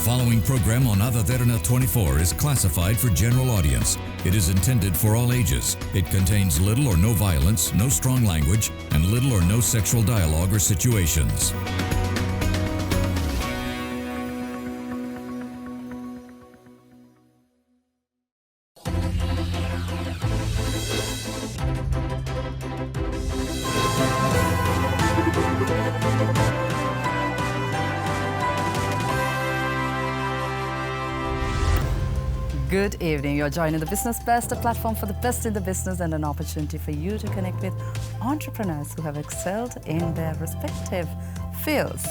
following program on Ada Derana 24 is classified for general audience. It is intended for all ages. It contains little or no violence, no strong language, and little or no sexual dialogue or situations. Good evening. You're joining the Business Best, a platform for the best in the business and an opportunity for you to connect with entrepreneurs who have excelled in their respective fields.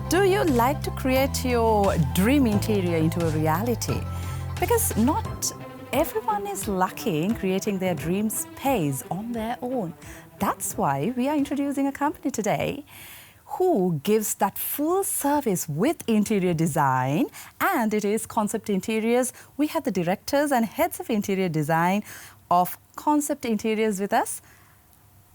Do you like to create your dream interior into a reality? Because not everyone is lucky in creating their dream space on their own. That's why we are introducing a company today who gives that full service with interior design, and it is Concept Interiors. We have the directors and heads of interior design of Concept Interiors with us,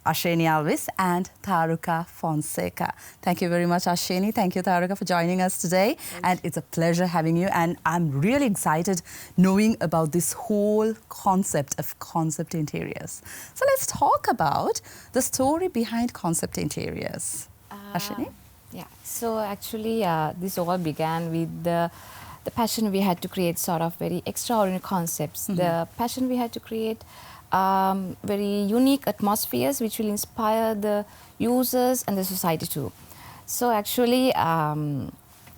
Ashwin Alwis and Tharuka Fonseka. Thank you very much, Ashwini. Thank you, Tharuka, for joining us today. And it's a pleasure having you. And I'm really excited knowing about this whole concept of Concept Interiors. So let's talk about the story behind Concept Interiors. Ashwini? Yeah, so actually this all began with the passion we had to create sort of very extraordinary concepts. The passion we had to create very unique atmospheres which will inspire the users and the society too. So actually,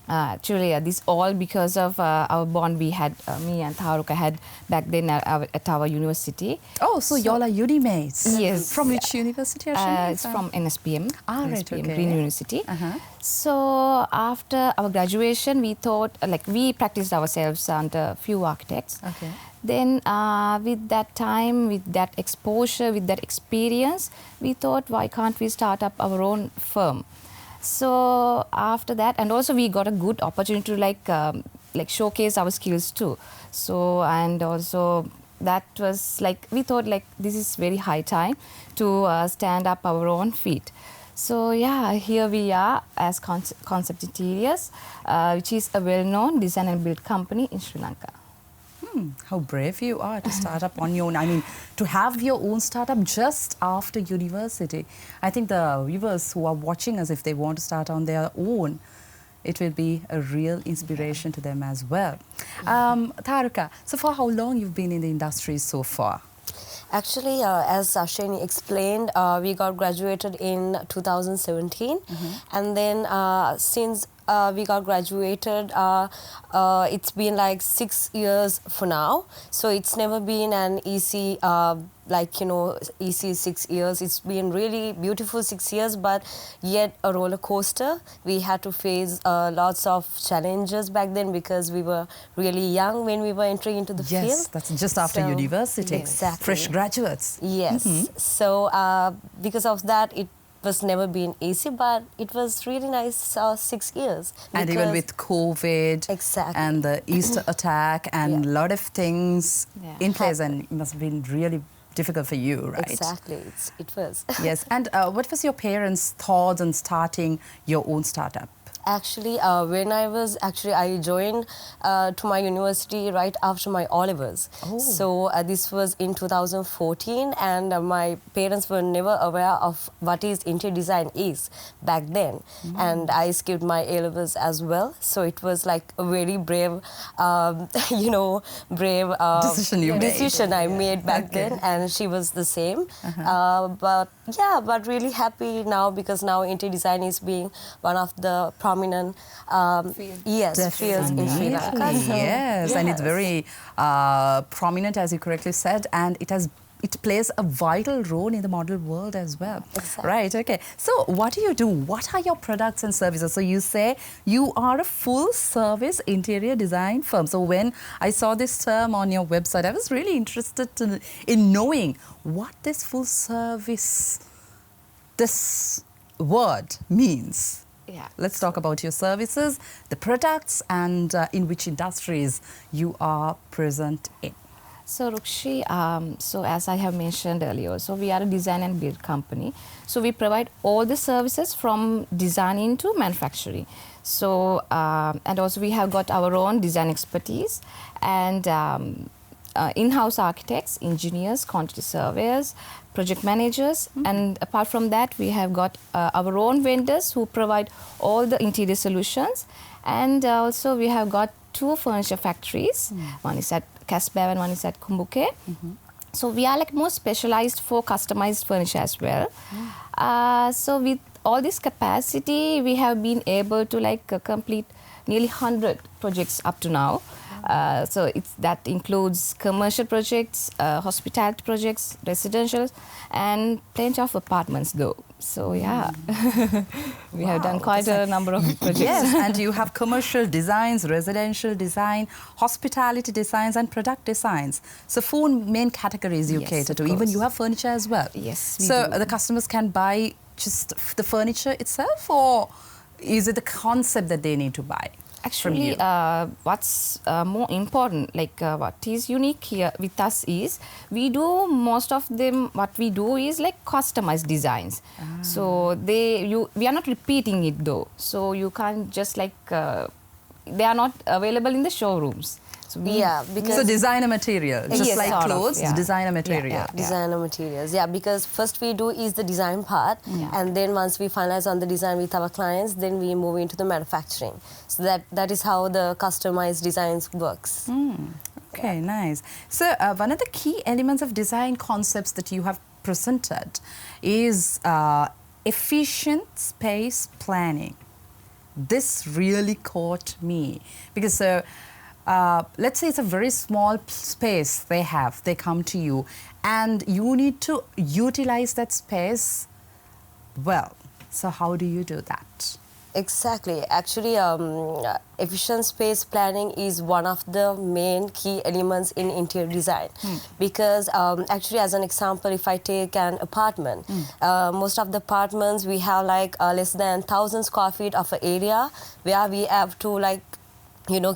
this all because of our bond we had, me and Tharuka had back then at our university. Oh, so y'all are uni mates? Yes. From which university, Ashwini? It's from NSPM. Ah, right, NSPM, okay. Green University. So after our graduation, we thought, we practiced ourselves under a few architects. Okay. Then with that time, with that exposure, with that experience, we thought, why can't we start up our own firm? So after that, and also we got a good opportunity to showcase our skills too. So, and also that was we thought this is very high time to stand up our own feet. So yeah, here we are as Concept Interiors, which is a well-known design and build company in Sri Lanka. How brave you are to start up on your own. I mean, to have your own startup just after university. I think the viewers who are watching us, if they want to start on their own, it will be a real inspiration to them as well. Tharuka, so for how long you've been in the industry so far? Actually, as Ashwini explained, we got graduated in 2017, and then since we got graduated, it's been 6 years for now. So it's never been an easy, easy 6 years. It's been really beautiful 6 years, but yet a roller coaster. We had to face lots of challenges back then because we were really young when we were entering into the field. Yes, that's just after university. Exactly. Fresh graduates. Yes. So because of that, it was never been easy, but it was really nice 6 years. And even with COVID and the Easter attack and a lot of things in place, and it must have been really difficult for you, right? Exactly, it was. Yes, and what was your parents' thoughts on starting your own startup? Actually, when I joined to my university right after my O-levels. Oh. So this was in 2014, and my parents were never aware of what is interior design is back then. And I skipped my A-levels as well. So it was a very brave, decision I made back then, and she was the same. But really happy now because now interior design is being one of the prominent fields in Sri Lanka. Yes, and it's very prominent, as you correctly said, and it plays a vital role in the model world as well. Exactly. Right, okay. So what do you do? What are your products and services? So you say you are a full-service interior design firm. So when I saw this term on your website, I was really interested in knowing what this full-service, this word means. Yeah. Let's talk about your services, the products, and in which industries you are present in. So Rukshi, so as I have mentioned earlier, so we are a design and build company. So we provide all the services from designing to manufacturing. So, and also we have got our own design expertise and in-house architects, engineers, quantity surveyors, project managers, and apart from that, we have got our own vendors who provide all the interior solutions, and also we have got 2 furniture factories. One is at Casbah and one is at Kumbuke. So we are like more specialized for customized furniture as well. So with all this capacity, we have been able to like complete nearly 100 projects up to now. So that includes commercial projects, hospitality projects, residential, and plenty of apartments though. So yeah, we have done quite a number of projects. Yes, and you have commercial designs, residential design, hospitality designs, and product designs. So 4 main categories you Yes, cater of to. Even course. you have furniture as well. Yes, we So do. the customers can buy just the furniture itself, or is it the concept that they need to buy? Actually, what's more important, like what is unique here with us is we do most of them. What we do is like customized designs. So we are not repeating it though. So you can't just like they are not available in the showrooms. So because So designer material, just Yes, like sort of, clothes, yeah. designer material. Yeah. designer materials, because first we do is the design part, and then once we finalize on the design with our clients, then we move into the manufacturing. So that is how the customized designs works. Okay, nice. So one of the key elements of design concepts that you have presented is efficient space planning. This really caught me because let's say it's a very small space they come to you, and you need to utilize that space well. So how do you do that? Exactly. Actually, efficient space planning is one of the main key elements in interior design. Because actually, as an example, if I take an apartment, most of the apartments we have like less than 1,000 square feet of an area where we have to like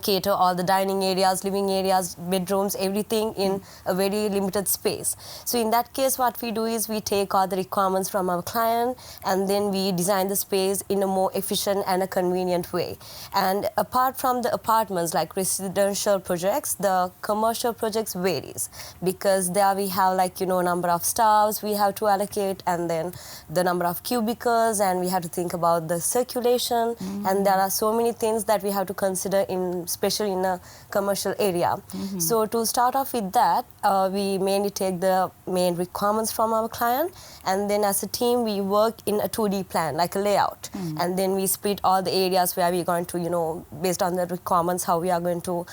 cater all the dining areas, living areas, bedrooms, everything in a very limited space. So in that case, what we do is we take all the requirements from our client, and then we design the space in a more efficient and a convenient way. And apart from the apartments, like residential projects, the commercial projects varies, because there we have like, number of staffs we have to allocate, and then the number of cubicles, and we have to think about the circulation, and there are so many things that we have to consider especially in a commercial area. So to start off with that, we mainly take the main requirements from our client, and then as a team we work in a 2D plan, like a layout, and then we split all the areas where we're going to, based on the requirements, how we are going to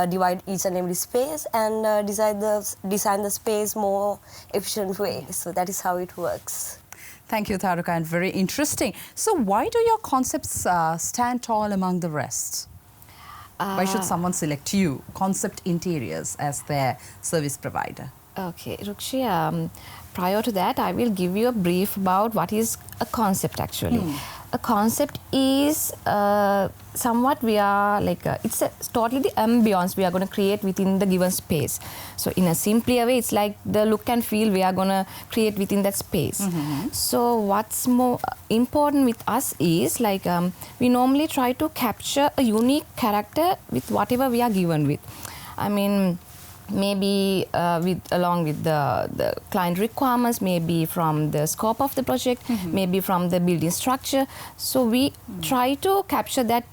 divide each and every space and design the space more efficient way. So that is how it works. Thank you, Tharuka, and very interesting. So why do your concepts stand tall among the rest? Why should someone select you, Concept Interiors, as their service provider? Okay, Rukshi, prior to that, I will give you a brief about what is a concept actually. A concept is somewhat we are like, it's totally the ambience we are going to create within the given space. So in a simpler way, it's like the look and feel we are going to create within that space. So what's more important with us is like we normally try to capture a unique character with whatever we are given with. I mean, maybe along with the client requirements, maybe from the scope of the project, maybe from the building structure. So we try to capture that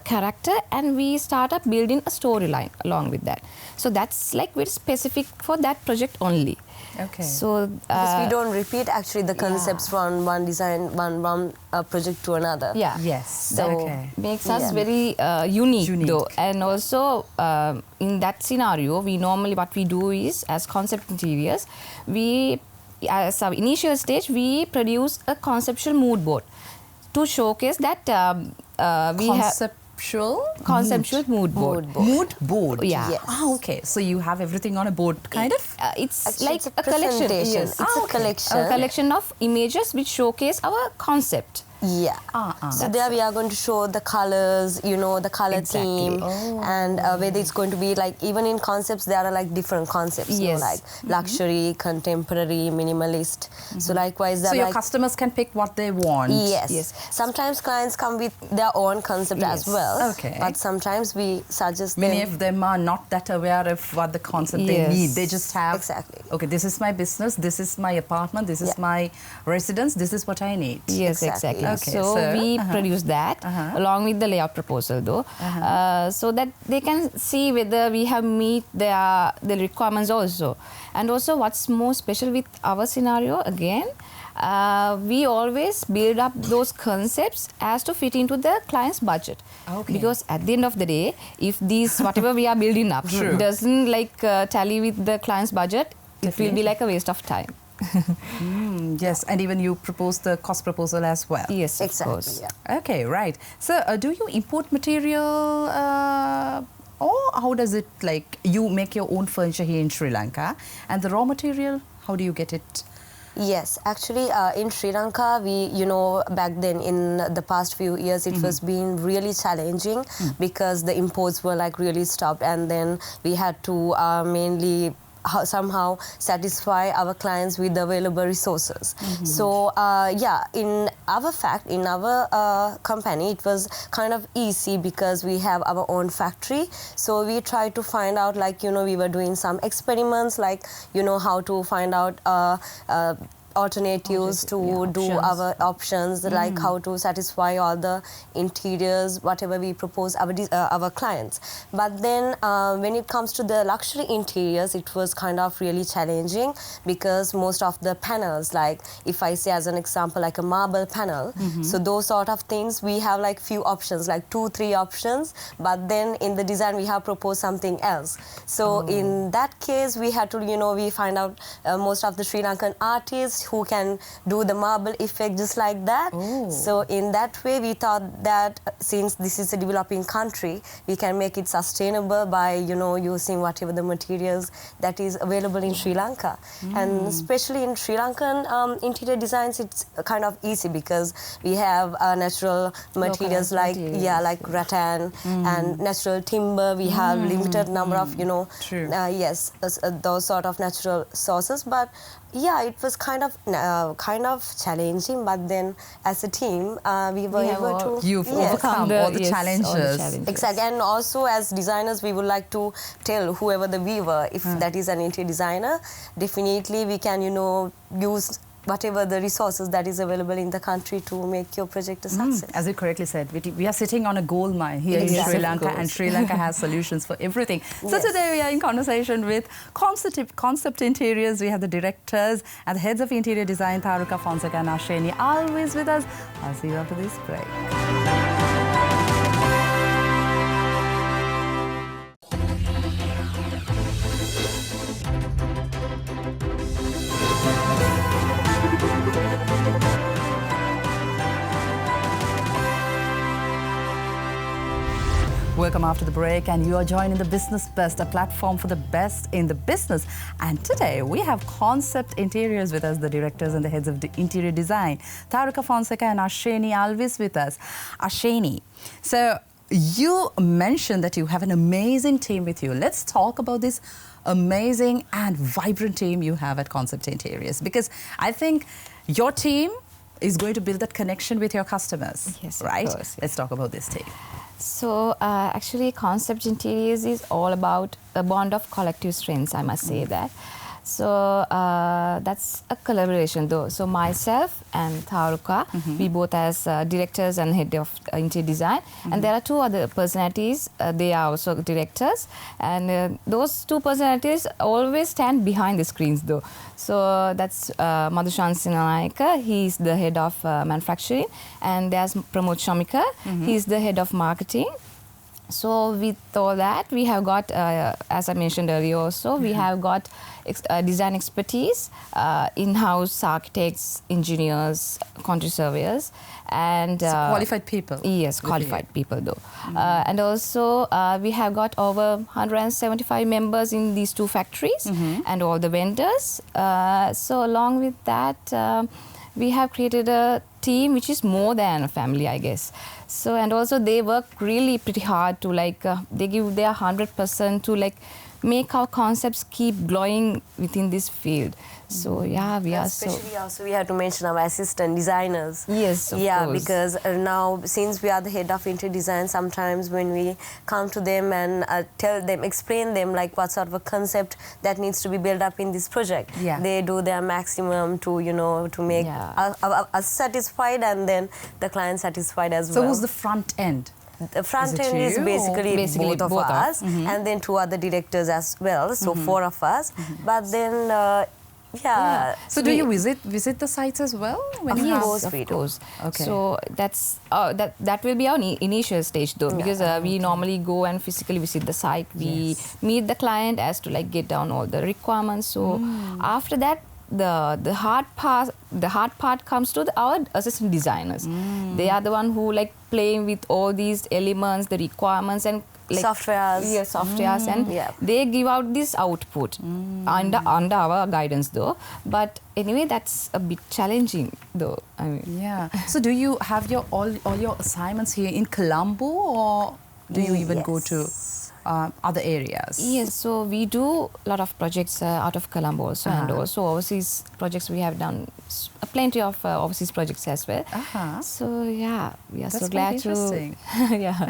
character, and we start up building a storyline along with that. So that's like very specific for that project only. Okay. So because we don't repeat actually the concepts from one design, one project to another. yeah. Yes. So makes us very unique though. And also in that scenario, we normally what we do is, as Concept Interiors, we as our initial stage we produce a conceptual mood board to showcase that we have conceptual mood board. Mood board. Yeah. Yes. Ah, okay. So you have everything on a board, kind of? It's Actually, like it's a collection. presentation. Yes. It's a collection. A collection of images which showcase our concept. Yeah. So there we are going to show the colors, you know, the color theme, and whether it's going to be like, even in concepts, there are like different concepts, you know, like luxury, contemporary, minimalist. So likewise, so your customers can pick what they want. Yes. Sometimes clients come with their own concept as well. Okay. But sometimes we suggest Many of them are not that aware of what the concept they need. They just have, exactly. Okay, this is my business, this is my apartment, this is my residence, this is what I need. Yes, exactly. Okay, so we produce that along with the layout proposal though, so that they can see whether we have meet the requirements also. And also what's more special with our scenario, again, we always build up those concepts as to fit into the client's budget. Because at the end of the day, if these whatever we are building up doesn't like tally with the client's budget, it will be like a waste of time. Yes, and even you propose the cost proposal as well. Yes, exactly. of course. Yeah. Okay, right. So do you import material or how does it, like, you make your own furniture here in Sri Lanka, and the raw material, how do you get it? Yes, actually in Sri Lanka, we, you know, back then in the past few years, it was being really challenging because the imports were like really stopped, and then we had to mainly somehow satisfy our clients with the available resources. So yeah, in our company, it was kind of easy because we have our own factory. So we tried to find out, like, you know, we were doing some experiments, like, you know, how to find out alternatives to do our options, like how to satisfy all the interiors, whatever we propose our clients. But then when it comes to the luxury interiors, it was kind of really challenging because most of the panels, like if I say as an example, like a marble panel, so those sort of things, we have like few options, like 2-3 options, but then in the design we have proposed something else. So in that case, we had to, you know, we find out most of the Sri Lankan artists who can do the marble effect just like that. So in that way, we thought that since this is a developing country, we can make it sustainable by, you know, using whatever the materials that is available in Sri Lanka. And especially in Sri Lankan interior designs, it's kind of easy because we have natural materials like like rattan and natural timber. We have limited number of, you know, yes, those sort of natural sources. But yeah, it was kind of challenging, but then as a team, we were able to... You've overcome all the challenges. All the challenges. Exactly, and also as designers, we would like to tell whoever the viewer, if that is an interior designer, definitely we can, you know, use whatever the resources that is available in the country to make your project a success. As you correctly said, we are sitting on a gold mine here in Sri Lanka, and Sri Lanka has solutions for everything. So today we are in conversation with Concept Interiors. We have the directors and the heads of interior design, Tharuka Fonseka and Ashwin Alwis with us. I'll see you after this break. Welcome after the break, and you are joining the Business Best, a platform for the best in the business. And today we have Concept Interiors with us, the directors and the heads of the interior design, Tharuka Fonseka and Ashwin Alwis with us. Ashwin, so you mentioned that you have an amazing team with you. Let's talk about this amazing and vibrant team you have at Concept Interiors, because I think your team is going to build that connection with your customers, right? Of course, Let's talk about this team. So actually, Concept Interiors is all about a bond of collective strengths, I must say that. So that's a collaboration though. So myself and Tharuka, we both as directors and head of interior design. And there are two other personalities, they are also directors. And those two personalities always stand behind the screens though. So that's Madhushan Sinanayaka, he's the head of manufacturing. And there's Pramod Shamika, he's the head of marketing. So with all that, we have got, as I mentioned earlier also, we have got design expertise, in-house architects, engineers, quantity surveyors, and... So qualified people. Yes, qualified people though. And also, we have got over 175 members in these two factories and all the vendors. So along with that, we have created a team which is more than a family, I guess. So, and also they work really pretty hard to like, they give their 100% to like make our concepts keep glowing within this field. So yeah, we are especially also we have to mention our assistant designers. Yes, of yeah, course. because now since we are the head of interior design, sometimes when we come to them and tell them, explain them like what sort of a concept that needs to be built up in this project, they do their maximum to to make us satisfied and then the client satisfied as well. So who's the front end? The front end is basically both of us, and then 2 other directors as well, so 4 of us. But then, So do you visit the sites as well? When you have... Of course. Okay. So that's that will be our initial stage though, because we normally go and physically visit the site. We meet the client as to like get down all the requirements. So after that, the hard part comes to our assistant designers. They are the one who like playing with all these elements, the requirements and like softwares. Yeah, softwares, and they give out this output under our guidance though. But anyway, that's a bit challenging though. I mean, So do you have your all your assignments here in Colombo, or do you even go to other areas? Yes, so we do a lot of projects out of Colombo also, and also overseas projects. We have done plenty of overseas projects as well. So yeah, we are That's so glad to. interesting.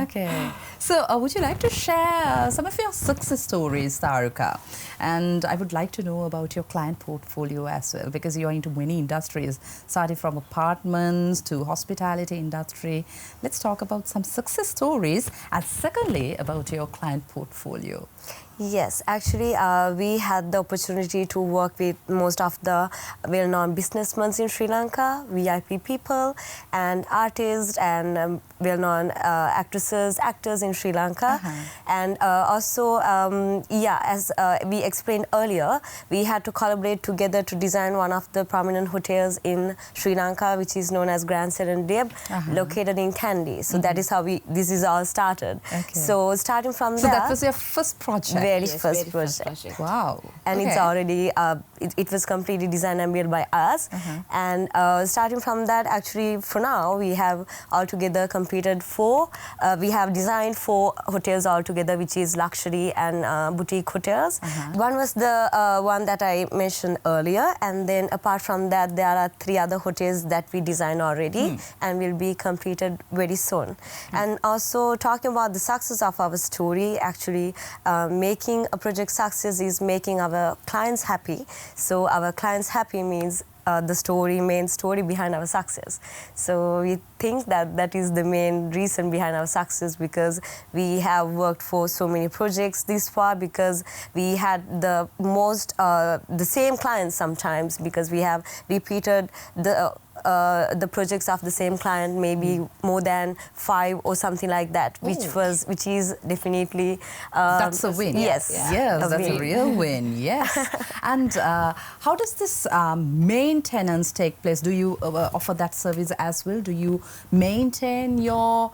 Okay. So would you like to share some of your success stories, Tharuka? And I would like to know about your client portfolio as well, because you are into many industries, starting from apartments to hospitality industry. Let's talk about some success stories, and secondly about your client portfolio. Yes, actually, we had the opportunity to work with most of the well-known businessmen in Sri Lanka, VIP people, and artists, and well-known actors in Sri Lanka. And also, as we explained earlier, we had to collaborate together to design one of the prominent hotels in Sri Lanka, which is known as Grand Serendip, located in Kandy. So that is how this is all started. So starting from there... So that was your first project? Very first project. Wow. And it's already, it was completely designed and built by us. And starting from that, actually, for now, we have altogether completed 4. We have designed 4 hotels altogether, which is luxury and boutique hotels. One was the one that I mentioned earlier. And then apart from that, there are 3 other hotels that we designed already and will be completed very soon. And also talking about the success of our story, actually making a project success is making our clients happy. So our clients happy means the main story behind our success. So we think that that is the main reason behind our success, because we have worked for so many projects this far, because we had the same clients sometimes, because we have repeated the projects of the same client maybe more than 5 or something like that, which is definitely that's a win. Yes, that's a real win. Yes. And how does this maintenance take place? Do you offer that service as well? Do you maintain your?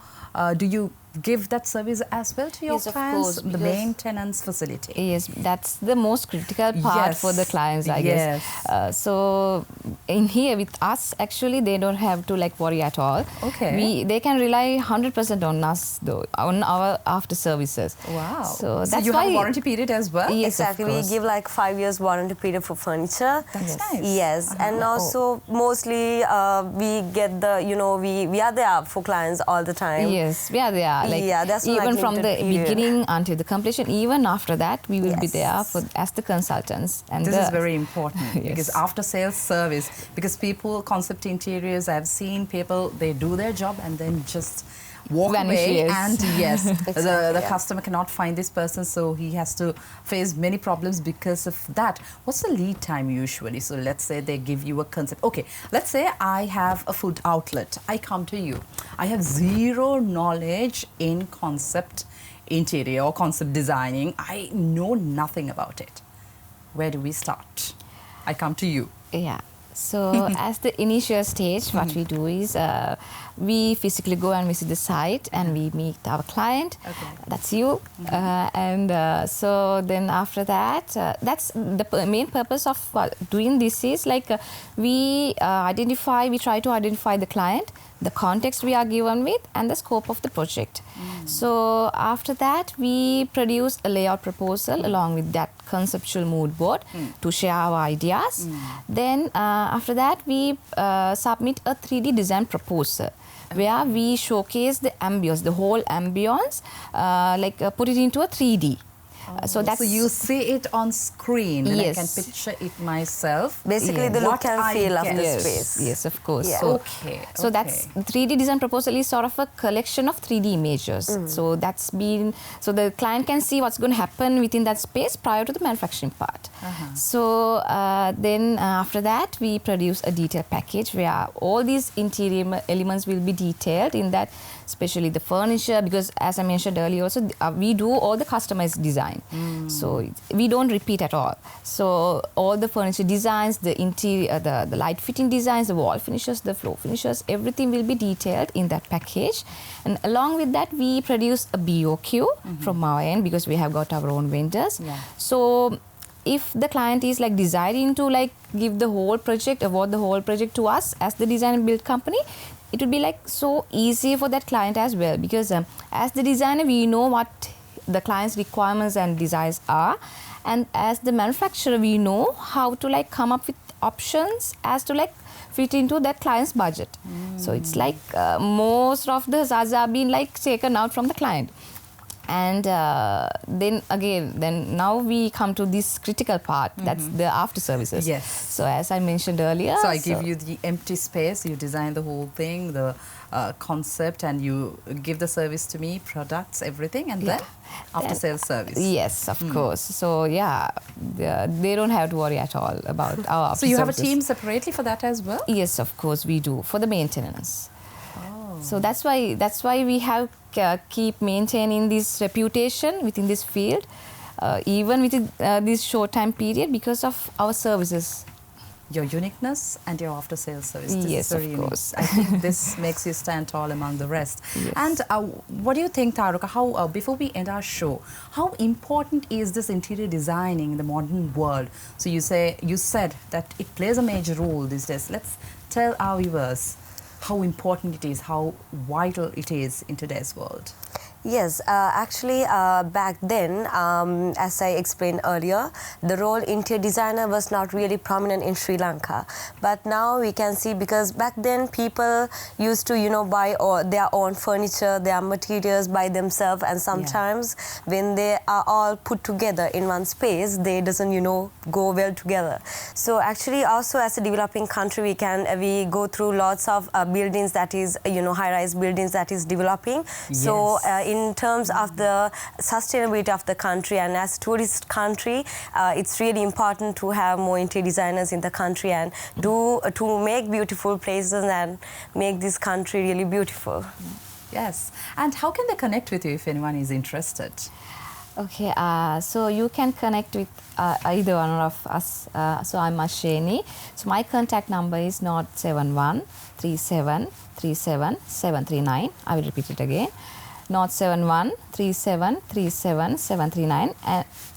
Do you give that service as well to your clients? Of course, the maintenance facility. Yes, that's the most critical part for the clients, I guess. So in here with us, actually, they don't have to like worry at all. They can rely 100% on us though, on our after services. Wow. So that's that's you why have a warranty period as well? Yes, exactly. We give like 5 years warranty period for furniture. That's nice. Yes, and also mostly we get the, we are there for clients all the time. Yes, we are there. Like, that's even like from the beginning until the completion, even after that, we will be there as the consultants. And this is very important because after sales service, because people, concept interiors, I've seen people, they do their job and then just walk away, and the customer cannot find this person, so he has to face many problems because of that. What's the lead time usually? So let's say they give you a concept. Okay, let's say I have a food outlet. I come to you. I have zero knowledge in concept interior or concept designing. I know nothing about it. Where do we start? I come to you. Yeah. So as the initial stage, what we do is we physically go and visit the site and we meet our client. Okay. That's you. So then after that, that's the main purpose of doing this is like we try to identify the client, the context we are given with, and the scope of the project. So after that, we produce a layout proposal along with that conceptual mood board to share our ideas. Then after that, we submit a 3D design proposal where we showcase the ambience, the whole ambience, put it into a 3D. So you see it on screen and Yes. I can picture it myself. Basically, the look What and I feel of the get. space. Yes, of course. Yeah. So that's 3D design proposal is sort of a collection of 3D images. So the client can see what's going to happen within that space prior to the manufacturing part. So then after that, we produce a detailed package where all these interior elements will be detailed in that, especially the furniture, because as I mentioned earlier also, we do all the customized design. So we don't repeat at all. So all the furniture designs, the interior, the light fitting designs, the wall finishes, the floor finishes, everything will be detailed in that package. And along with that, we produce a BOQ from our end because we have got our own vendors. Yeah. So if the client is like desiring to like give the whole project, award the whole project to us as the design and build company, it would be like so easy for that client as well, because as the designer, we know what the client's requirements and desires are, and as the manufacturer, we know how to like come up with options as to like fit into that client's budget. So it's like most of the hazards are being like taken out from the client. And then now we come to this critical part, that's the after services. Yes. So as I mentioned earlier, So I give you the empty space, you design the whole thing, the concept, and you give the service to me, products, everything, and then after sales service. Yes, of course. So yeah, they don't have to worry at all about our after So you have a services. team separately for that as well? Yes, of course we do, for the maintenance. So that's why we have keep maintaining this reputation within this field, even within this short time period, because of our services. Your uniqueness and your after sales service. This Yes, is very of unique. course. I think this makes you stand tall among the rest. Yes. And what do you think, Tharuka, how, before we end our show, how important is this interior designing in the modern world? So you said that it plays a major role these days. Let's tell our viewers how important it is, how vital it is in today's world. Yes, actually back then, as I explained earlier, the role interior designer was not really prominent in Sri Lanka. But now we can see, because back then people used to, buy their own furniture, their materials by themselves, and sometimes when they are all put together in one space, they doesn't, go well together. So actually also as a developing country, we go through lots of buildings that is, high-rise buildings that is developing. Yes. So in terms of the sustainability of the country, and as a tourist country, it's really important to have more interior designers in the country and to make beautiful places and make this country really beautiful. Yes. And how can they connect with you if anyone is interested? Okay, so you can connect with either one of us. So I'm Ashwini. So my contact number is 071 37 37 739. I will repeat it again. 071 37 37 739.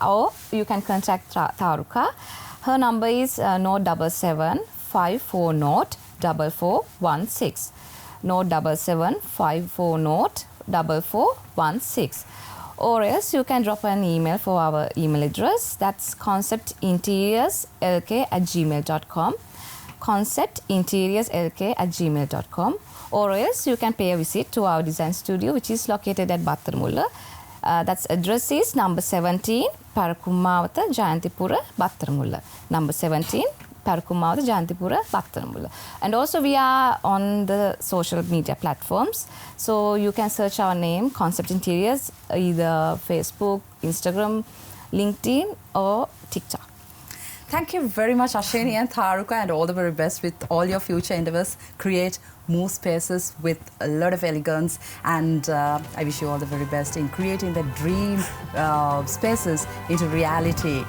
Or you can contact Tharuka. Her number is 077 540 4416. 077 540 4416. Or else you can drop an email for our email address. That's conceptinteriorslk@gmail.com. conceptinteriorslk@gmail.com. Or else you can pay a visit to our design studio, which is located at Battaramulla. That's address is number 17, Parakummawatha, Jayantipura, Battaramulla. Number 17, Parakummawatha, Jayantipura, Battaramulla. And also we are on the social media platforms. So you can search our name, Concept Interiors, either Facebook, Instagram, LinkedIn, or TikTok. Thank you very much, Ashwini and Tharuka, and all the very best with all your future endeavors. Create more spaces with a lot of elegance, and I wish you all the very best in creating the dream spaces into reality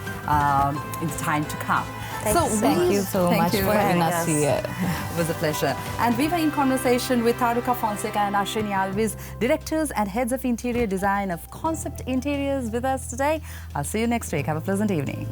in the time to come. Thank you so much for having us here. It was a pleasure. And we were in conversation with Tharuka Fonseka and Ashwin Alwis, directors and heads of interior design of Concept Interiors with us today. I'll see you next week. Have a pleasant evening.